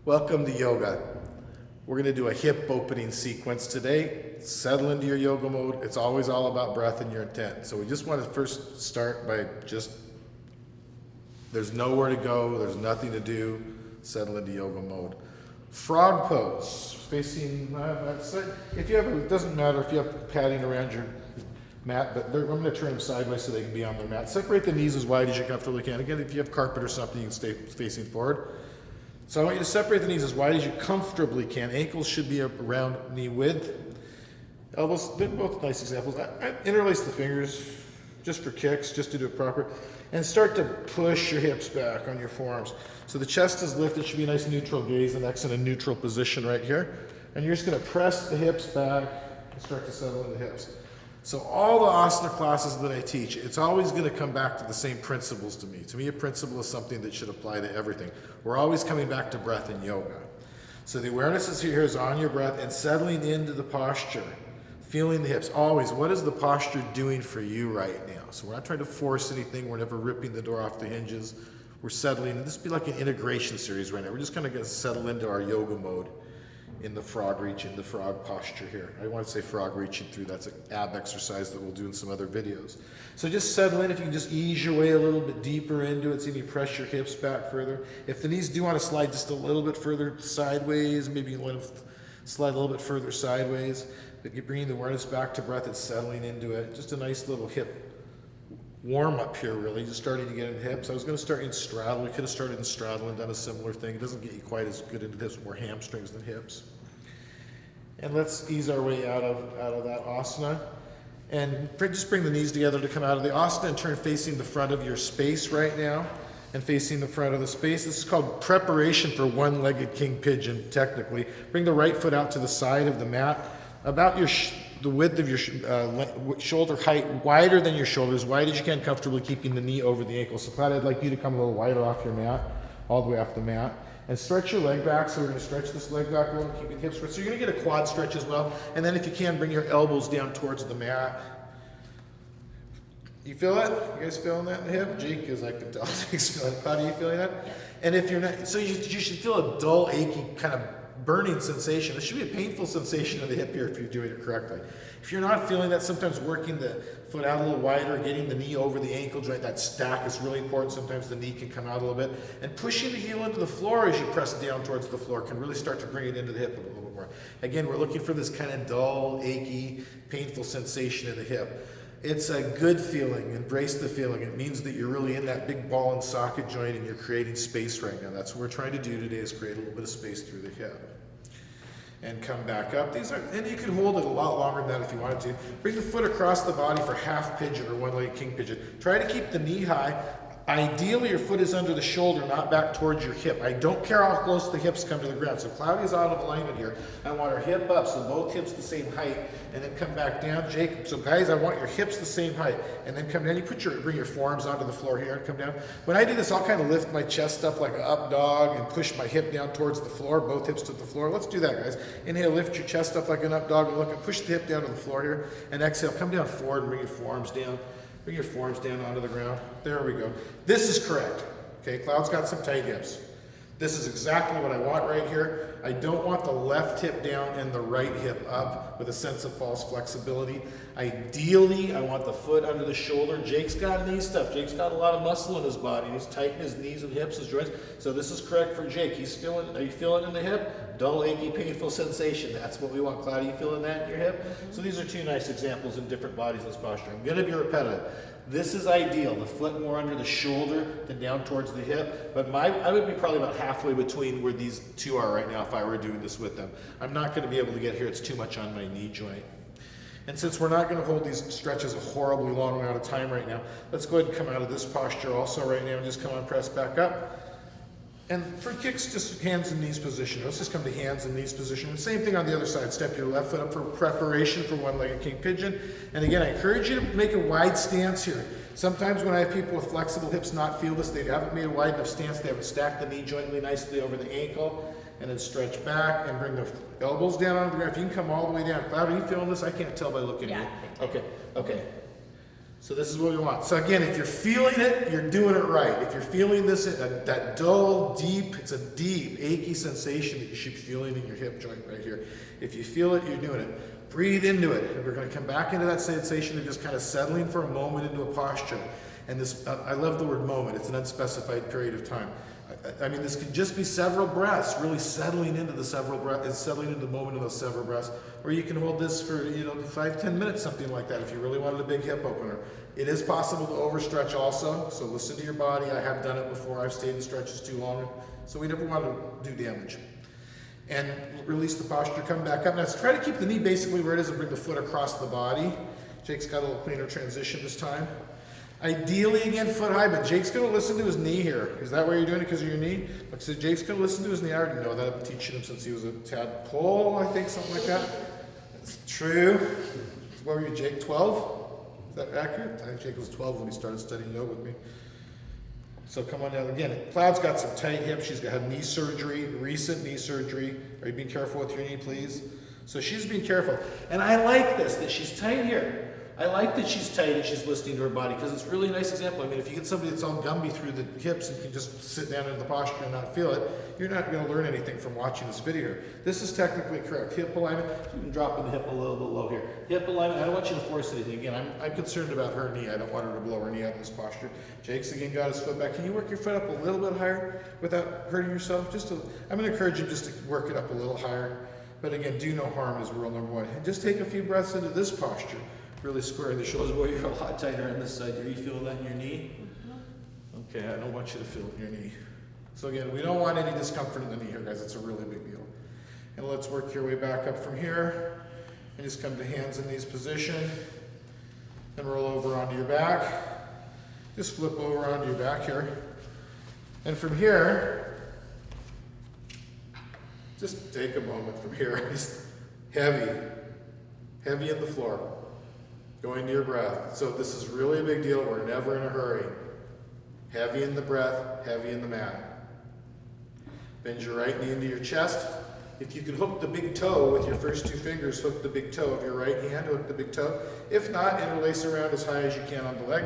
Welcome to yoga. We're going to do a hip opening sequence today. Settle into your yoga mode. It's always all about breath and your intent. So we just want to first start by there's nowhere to go, there's nothing to do. Settle into yoga mode. Frog pose, facing that side. If you have, it doesn't matter if you have padding around your mat, but I'm going to turn them sideways so they can be on their mat. Separate the knees as wide as you comfortably can. Again, if you have carpet or something, you can stay facing forward. So I want you to separate the knees as wide as you comfortably can. Ankles should be around knee width. Elbows, they're both nice examples. I interlace the fingers just for kicks, just to do it proper. And start to push your hips back on your forearms. So the chest is lifted, should be a nice neutral gaze, the neck's in a neutral position right here. And you're just gonna press the hips back and start to settle in the hips. So all the asana classes that I teach, it's always going to come back to the same principles to me. To me, a principle is something that should apply to everything. We're always coming back to breath in yoga. So the awareness is on your breath and settling into the posture, feeling the hips. Always, what is the posture doing for you right now? So we're not trying to force anything. We're never ripping the door off the hinges. We're settling. And this would be like an integration series right now. We're just kind of going to settle into our yoga mode in the frog reaching, the frog posture here. I want to say frog reaching through, that's an ab exercise that we'll do in some other videos. So just settle in. If you can just ease your way a little bit deeper into it, see if you press your hips back further. If the knees do want to slide just a little bit further sideways, maybe you let them slide a little bit further sideways, but you're bringing the awareness back to breath and settling into it. Just a nice little hip warm up here, really, just starting to get into hips. I was going to start in straddle. We could have started in straddle and done a similar thing. It doesn't get you quite as good into hips, more hamstrings than hips. And let's ease our way out of that asana. And just bring the knees together to come out of the asana and turn facing the front of your space right now and facing the front of the space. This is called preparation for one-legged king pigeon, technically. Bring the right foot out to the side of the mat, about the width of your shoulder height, wider than your shoulders, wide as you can, comfortably keeping the knee over the ankle. So Clyde, I'd like you to come a little wider off your mat, all the way off the mat. And stretch your leg back. So we're going to stretch this leg back a little, keeping hips straight. So you're going to get a quad stretch as well. And then if you can, bring your elbows down towards the mat. You feel it? You guys feeling that in the hip? Jake, because I can tell Jake's feeling it. How are you feeling that? Yeah. And if you're not, so you should feel a dull, achy, kind of burning sensation. It should be a painful sensation in the hip here if you're doing it correctly. If you're not feeling that, sometimes working the foot out a little wider, getting the knee over the ankle joint, that stack is really important. Sometimes the knee can come out a little bit. And pushing the heel into the floor as you press down towards the floor can really start to bring it into the hip a little bit more. Again, we're looking for this kind of dull, achy, painful sensation in the hip. It's a good feeling. Embrace the feeling. It means that you're really in that big ball and socket joint and you're creating space right now. That's what we're trying to do today, is create a little bit of space through the hip. And come back up. And you can hold it a lot longer than that if you wanted to. Bring the foot across the body for half pigeon or one-legged king pigeon. Try to keep the knee high. Ideally, your foot is under the shoulder, not back towards your hip. I don't care how close the hips come to the ground. So Claudia's out of alignment here. I want her hip up, so both hips the same height, and then come back down. Jake, so guys, I want your hips the same height, and then come down. You bring your forearms onto the floor here and come down. When I do this, I'll kind of lift my chest up like an up dog and push my hip down towards the floor, both hips to the floor. Let's do that, guys. Inhale, lift your chest up like an up dog and look and push the hip down to the floor here. And exhale, come down forward and bring your forearms down. Bring your forearms down onto the ground. There we go. This is correct. Okay, Cloud's got some tight hips. This is exactly what I want right here. I don't want the left hip down and the right hip up with a sense of false flexibility. Ideally, I want the foot under the shoulder. Jake's got knee stuff. Jake's got a lot of muscle in his body. He's tight in his knees and hips, his joints. So this is correct for Jake. Are you feeling in the hip? Dull, achy, painful sensation. That's what we want. Cloud, are you feeling that in your hip? So these are two nice examples in different bodies in this posture. I'm going to be repetitive. This is ideal, the foot more under the shoulder than down towards the hip, but I would be probably about halfway between where these two are right now if I were doing this with them. I'm not going to be able to get here, it's too much on my knee joint. And since we're not going to hold these stretches a horribly long amount of time right now, let's go ahead and come out of this posture also right now and just come on, press back up. And for kicks, just hands and knees position. Let's just come to hands and knees position. And same thing on the other side. Step your left foot up for preparation for one-legged king pigeon. And again, I encourage you to make a wide stance here. Sometimes when I have people with flexible hips not feel this, they haven't made a wide enough stance. They haven't stacked the knee joint really nicely over the ankle. And then stretch back and bring the elbows down on the ground. If you can come all the way down. Cloud, are you feeling this? I can't tell by looking at you. Okay. So this is what we want. So again, if you're feeling it, you're doing it right. If you're feeling this, that dull, deep, it's a deep, achy sensation that you should be feeling in your hip joint right here. If you feel it, you're doing it. Breathe into it. And we're going to come back into that sensation of just kind of settling for a moment into a posture. And this, I love the word moment. It's an unspecified period of time. I mean, this could just be several breaths, really settling into the several breaths, settling into the moment of those several breaths. Or you can hold this for, 5-10 minutes, something like that, if you really wanted a big hip opener. It is possible to overstretch also, so listen to your body. I have done it before. I've stayed in stretches too long, so we never want to do damage. And release the posture, come back up. Now, let's try to keep the knee basically where it is and bring the foot across the body. Jake's got a little cleaner transition this time. Ideally, again, foot high, but Jake's going to listen to his knee here. Is that why you're doing it, because of your knee? Like I said, Jake's going to listen to his knee. I already know that. I've been teaching him since he was a tadpole, I think, something like that. That's true. What were you, Jake, 12? Is that accurate? I think Jake was 12 when he started studying yoga with me. So come on down. Again, Cloud's got some tight hips. She's had knee surgery, recent knee surgery. Are you being careful with your knee, please? So she's being careful. And I like this, that she's tight here. I like that she's tight and she's listening to her body, because it's a really nice example. I mean, if you get somebody that's all Gumby through the hips and can just sit down into the posture and not feel it, you're not going to learn anything from watching this video. This is technically correct. Hip alignment, you can drop in the hip a little bit low here. Hip alignment, I don't want you to force anything. Again, I'm concerned about her knee. I don't want her to blow her knee out in this posture. Jake's again got his foot back. Can you work your foot up a little bit higher without hurting yourself? I'm going to encourage you just to work it up a little higher. But again, do no harm is rule number one. And just take a few breaths into this posture. Really squaring the shoulders. Boy, you're a lot tighter on this side. Are you feeling that in your knee? Okay, I don't want you to feel it in your knee. So again, we don't want any discomfort in the knee here, guys. It's a really big deal. And let's work your way back up from here. And just come to hands and knees position. And roll over onto your back. Just flip over onto your back here. And from here, just take a moment from here. Just heavy in the floor. Going to your breath. So this is really a big deal. We're never in a hurry. Heavy in the breath, heavy in the mat. Bend your right knee into your chest. If you can hook the big toe with your first two fingers, hook the big toe of your right hand, hook the big toe. If not, interlace around as high as you can on the leg.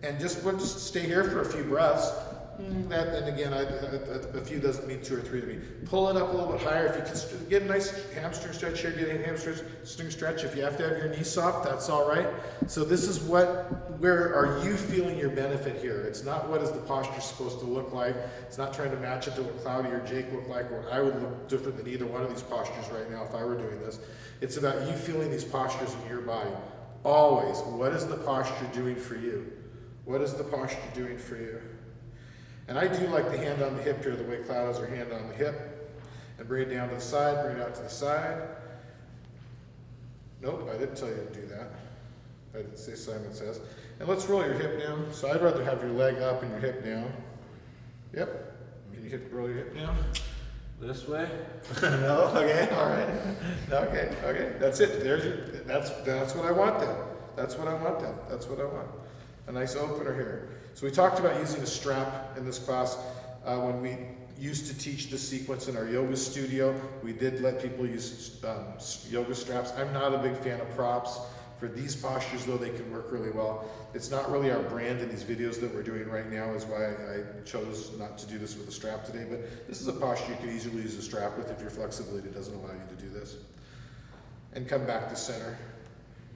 And we'll just stay here for a few breaths. And again, a few doesn't mean 2 or 3 to me. Pull it up a little bit higher. If you can get a nice hamstring stretch here, get a hamstring stretch. If you have to have your knee soft, that's all right. So this is where are you feeling your benefit here? It's not what is the posture supposed to look like. It's not trying to match it to what Cloudy or Jake look like, or I would look different than either one of these postures right now if I were doing this. It's about you feeling these postures in your body. Always, what is the posture doing for you? What is the posture doing for you? And I do like the hand on the hip here, the way Cloud has her hand on the hip. And bring it down to the side, bring it out to the side. Nope, I didn't tell you to do that. I didn't say Simon says. And let's roll your hip down. So I'd rather have your leg up and your hip down. Yep. Can you roll your hip down? This way? No? Okay, all right. Okay. That's it. That's what I want then. That's what I want. A nice opener here. So we talked about using a strap in this class. When we used to teach this sequence in our yoga studio, we did let people use yoga straps. I'm not a big fan of props. For these postures, though, they can work really well. It's not really our brand in these videos that we're doing right now, is why I chose not to do this with a strap today. But this is a posture you can easily use a strap with if your flexibility doesn't allow you to do this. And come back to center.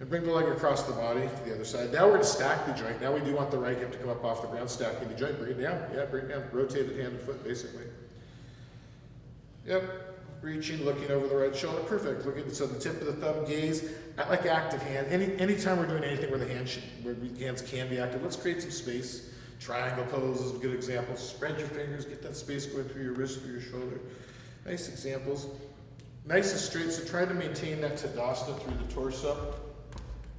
And bring the leg across the body to the other side. Now we're going to stack the joint. Now we do want the right hip to come up off the ground, stacking the joint. Bring it down. Yeah, bring it down. Rotated hand and foot, basically. Yep. Reaching, looking over the right shoulder. Perfect. So the tip of the thumb, gaze. I like active hand. Anytime we're doing anything where the hands can be active, let's create some space. Triangle pose is a good example. Spread your fingers. Get that space going through your wrist, through your shoulder. Nice examples. Nice and straight. So try to maintain that Tadasana through the torso.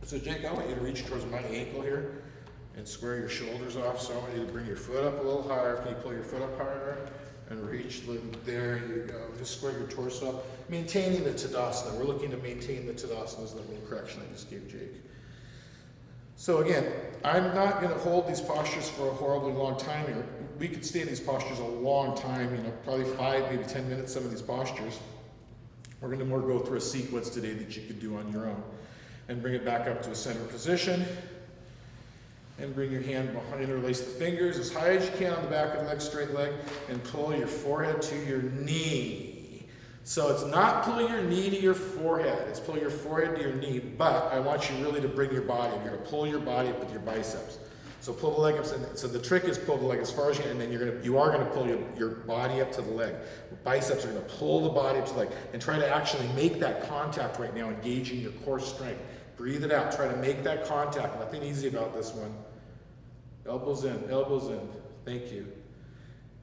So Jake, I want you to reach towards my ankle here and square your shoulders off. So I want you to bring your foot up a little higher. Can you pull your foot up higher and reach? There you go. Just square your torso up. Maintaining the Tadasana. We're looking to maintain the Tadasana. Is the little correction I just gave Jake. So again, I'm not going to hold these postures for a horribly long time here. We could stay in these postures a long time, probably 5, maybe 10 minutes, some of these postures. We're going to more go through a sequence today that you could do on your own. And bring it back up to a center position. And bring your hand behind, interlace the fingers as high as you can on the back of the leg, straight leg, and pull your forehead to your knee. So it's not pulling your knee to your forehead, it's pulling your forehead to your knee, but I want you really to bring your body. You're gonna pull your body up with your biceps. So pull the leg up, so the trick is pull the leg as far as you can, and then you are gonna pull your body up to the leg. The biceps are gonna pull the body up to the leg, and try to actually make that contact right now, engaging your core strength. Breathe it out, try to make that contact. Nothing easy about this one. Elbows in, thank you.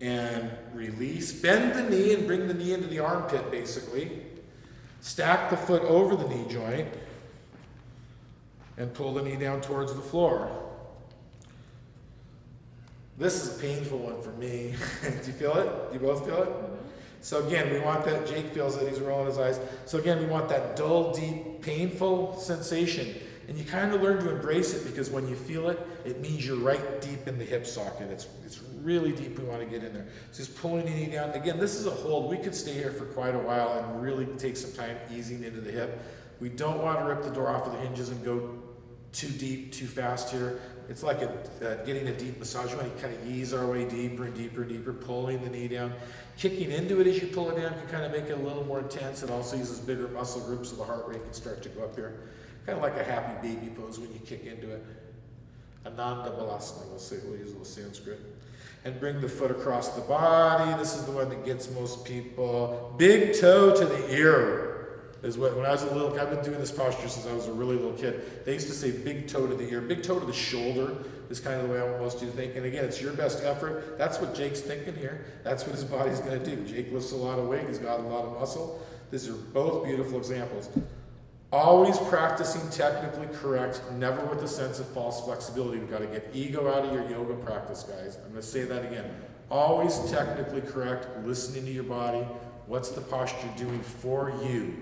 And release, bend the knee and bring the knee into the armpit basically. Stack the foot over the knee joint and pull the knee down towards the floor. This is a painful one for me. Do you feel it? Do you both feel it? So again, we want that, Jake feels it, he's rolling his eyes. So again, we want that dull, deep, painful sensation. And you kind of learn to embrace it, because when you feel it, it means you're right deep in the hip socket. It's really deep, we want to get in there. So just pulling the knee down. Again, this is a hold. We could stay here for quite a while and really take some time easing into the hip. We don't want to rip the door off of the hinges and go too deep, too fast here. It's like getting a deep massage. You want to kind of ease our way deeper and deeper and deeper, pulling the knee down. Kicking into it as you pull it down can kind of make it a little more intense. It also uses bigger muscle groups, so the heart rate can start to go up here. Kind of like a happy baby pose when you kick into it. Ananda Balasana, we'll use a little Sanskrit. And bring the foot across the body. This is the one that gets most people. Big toe to the ear is what, when I was a little kid, I've been doing this posture since I was a really little kid. They used to say big toe to the ear. Big toe to the shoulder is kind of the way I want most of you to think. And again, it's your best effort. That's what Jake's thinking here. That's what his body's going to do. Jake lifts a lot of weight. He's got a lot of muscle. These are both beautiful examples. Always practicing technically correct, never with a sense of false flexibility. We've got to get ego out of your yoga practice, guys. I'm going to say that again. Always technically correct, listening to your body. What's the posture doing for you?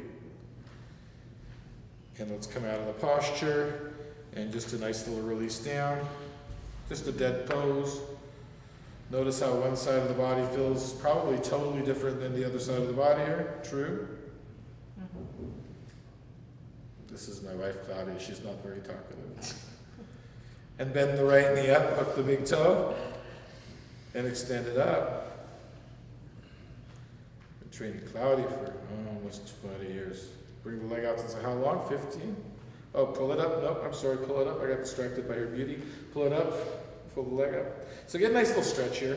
And let's come out of the posture, and just a nice little release down. Just a dead pose. Notice how one side of the body feels probably totally different than the other side of the body here. True? This is my wife, Claudia. She's not very talkative. And bend the right knee up, hook the big toe, and extend it up. Been training Claudia for almost 20 years. Bring the leg out to how long? 15? Oh, pull it up. Nope, I'm sorry, pull it up. I got distracted by her beauty. Pull it up, pull the leg up. So get a nice little stretch here.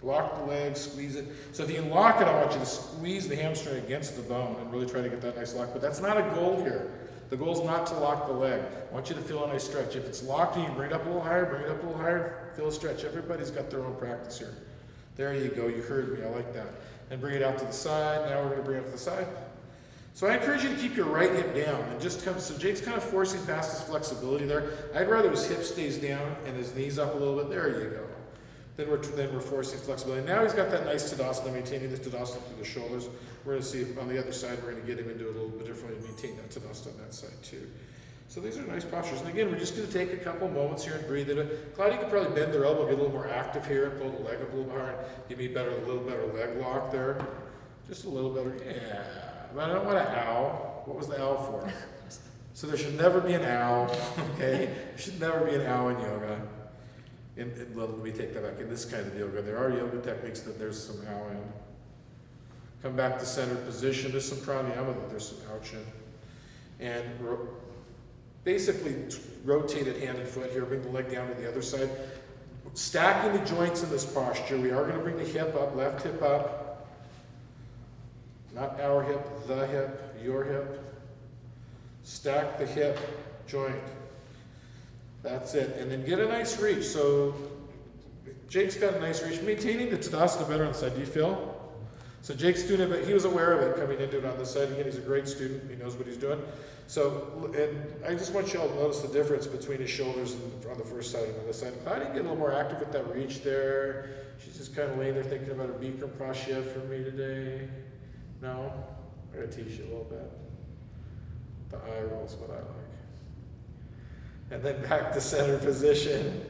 Lock the leg, squeeze it. So if you can lock it, I want you to squeeze the hamstring against the bone and really try to get that nice lock. But that's not a goal here. The goal is not to lock the leg. I want you to feel a nice stretch. If it's locked, you can bring it up a little higher, bring it up a little higher, feel a stretch. Everybody's got their own practice here. There you go, you heard me, I like that. And bring it out to the side. Now we're going to bring it to the side. So I encourage you to keep your right hip down and just come, so Jake's kind of forcing past his flexibility there. I'd rather his hip stays down and his knees up a little bit. There you go. Then we're forcing flexibility. Now he's got that nice Tadasana, maintaining this Tadasana through the shoulders. We're going to see if on the other side we're going to get him into it a little bit differently and maintain that Tadasana on that side too. So these are nice postures. And again, we're just going to take a couple moments here and breathe into it. Claudia could probably bend their elbow, get a little more active here, and pull the leg up a little higher. Give me a little better leg lock there. Just a little better, yeah. But I don't want to ow. What was the ow for? So there should never be an ow, okay? There should never be an ow in yoga. Let me take that back. In this kind of yoga, there are yoga techniques that there's some ow in. Come back to center position. There's some pranayama that there's some ouch in. And basically rotated hand and foot here. Bring the leg down to the other side. Stacking the joints in this posture. We are going to bring the hip up, left hip up. Not our hip, the hip, your hip. Stack the hip joint. That's it. And then get a nice reach. So Jake's got a nice reach. Maintaining the Tadasana better on the side. Do you feel? So Jake's doing it, but he was aware of it coming into it on this side. Again, he's a great student. He knows what he's doing. So, and I just want you all to notice the difference between his shoulders on the first side and on this side. Claudia get a little more active with that reach there. She's just kind of laying there thinking about her Bikram Prasya for me today. No? I gotta teach you a little bit. The eye roll is what I like. And then back to center position.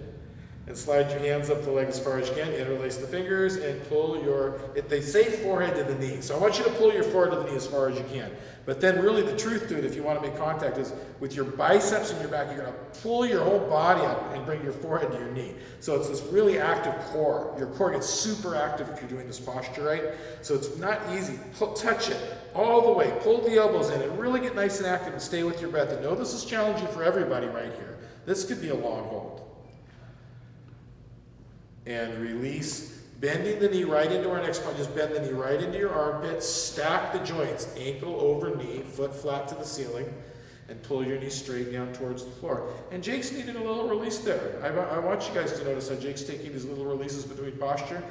And slide your hands up the leg as far as you can, interlace the fingers, and pull your, they say forehead to the knee. So I want you to pull your forehead to the knee as far as you can. But then really the truth to it, if you want to make contact, is with your biceps and your back, you're going to pull your whole body up and bring your forehead to your knee. So it's this really active core. Your core gets super active if you're doing this posture right. So it's not easy. Touch it all the way. Pull the elbows in and really get nice and active and stay with your breath. And know this is challenging for everybody right here. This could be a long hold. And release, bending the knee right into our next point. Just bend the knee right into your armpit, stack the joints, ankle over knee, foot flat to the ceiling, and pull your knee straight down towards the floor. And Jake's needing a little release there. I want you guys to notice how Jake's taking these little releases between posture.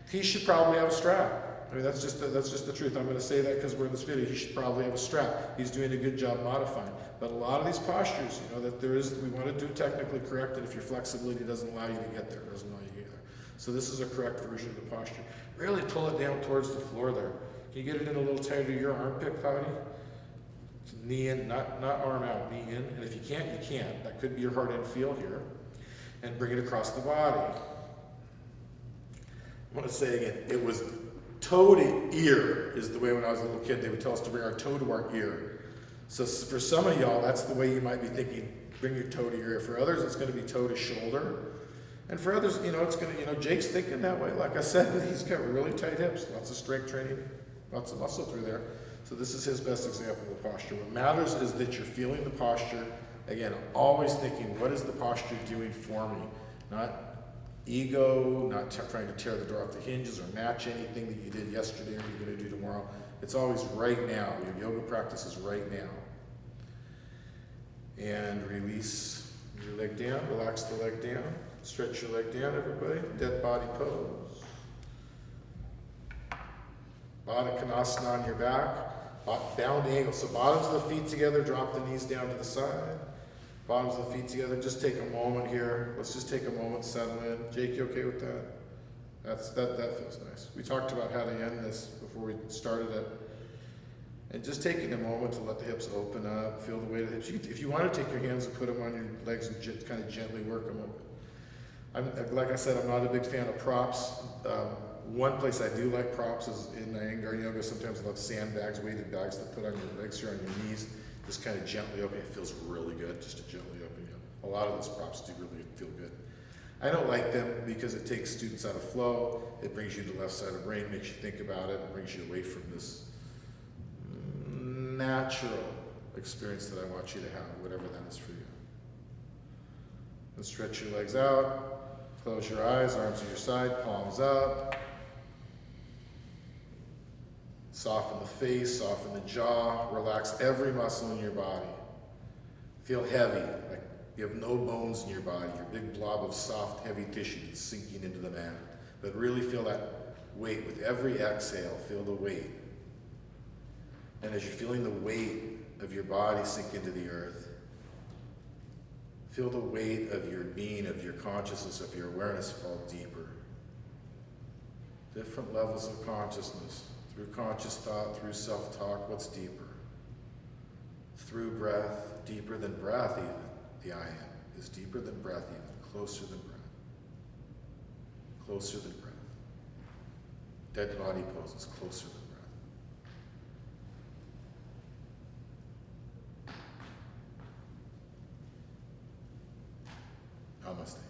He should probably have a strap. I mean, that's just the truth. I'm going to say that because we're in this video. He should probably have a strap. He's doing a good job modifying. But a lot of these postures, that we want to do technically correct, and if your flexibility doesn't allow you to get there, doesn't allow you to get there. So this is a correct version of the posture. Really pull it down towards the floor there. Can you get it in a little tighter? Your armpit, Cloudy? Knee in, not arm out, knee in. And if you can't, you can't. That could be your hard end feel here. And bring it across the body. I want to say again, it was toe to ear is the way when I was a little kid they would tell us to bring our toe to our ear. So for some of y'all, that's the way you might be thinking, bring your toe to your ear. For others, it's going to be toe to shoulder. And for others, it's going to, Jake's thinking that way. Like I said, he's got really tight hips, lots of strength training, lots of muscle through there. So this is his best example of the posture. What matters is that you're feeling the posture. Again, always thinking, what is the posture doing for me? Not ego, not trying to tear the door off the hinges or match anything that you did yesterday or you're going to do tomorrow. It's always right now. Your yoga practice is right now. And release your leg down, relax the leg down. Stretch your leg down, everybody. Dead body pose. Baddha Konasana on your back. Bound angle. So bottoms of the feet together, drop the knees down to the side. Bottoms of the feet together. Just take a moment here. Let's just take a moment, settle in. Jake, you okay with that? That feels nice. We talked about how to end this before we started it. And just taking a moment to let the hips open up, feel the weight of the hips. If you want to take your hands and put them on your legs and kind of gently work them up. Like I said, I'm not a big fan of props. One place I do like props is in Iyengar yoga. Sometimes I love sandbags, weighted bags to put on your legs here on your knees. Just kind of gently open. It feels really good just to gently open you up. A lot of those props do really feel good. I don't like them because it takes students out of flow. It brings you to the left side of the brain, makes you think about it, and brings you away from this natural experience that I want you to have, whatever that is for you. And stretch your legs out, close your eyes, arms to your side, palms up. Soften the face, soften the jaw, relax every muscle in your body. Feel heavy, like you have no bones in your body, your big blob of soft, heavy tissue that's sinking into the mat. But really feel that weight with every exhale, feel the weight. And as you're feeling the weight of your body sink into the earth, feel the weight of your being, of your consciousness, of your awareness fall deeper. Different levels of consciousness. Through conscious thought, through self-talk, what's deeper? Through breath, deeper than breath even. The I am is deeper than breath even, closer than breath. Closer than breath. Dead body pose is closer than breath. Namaste.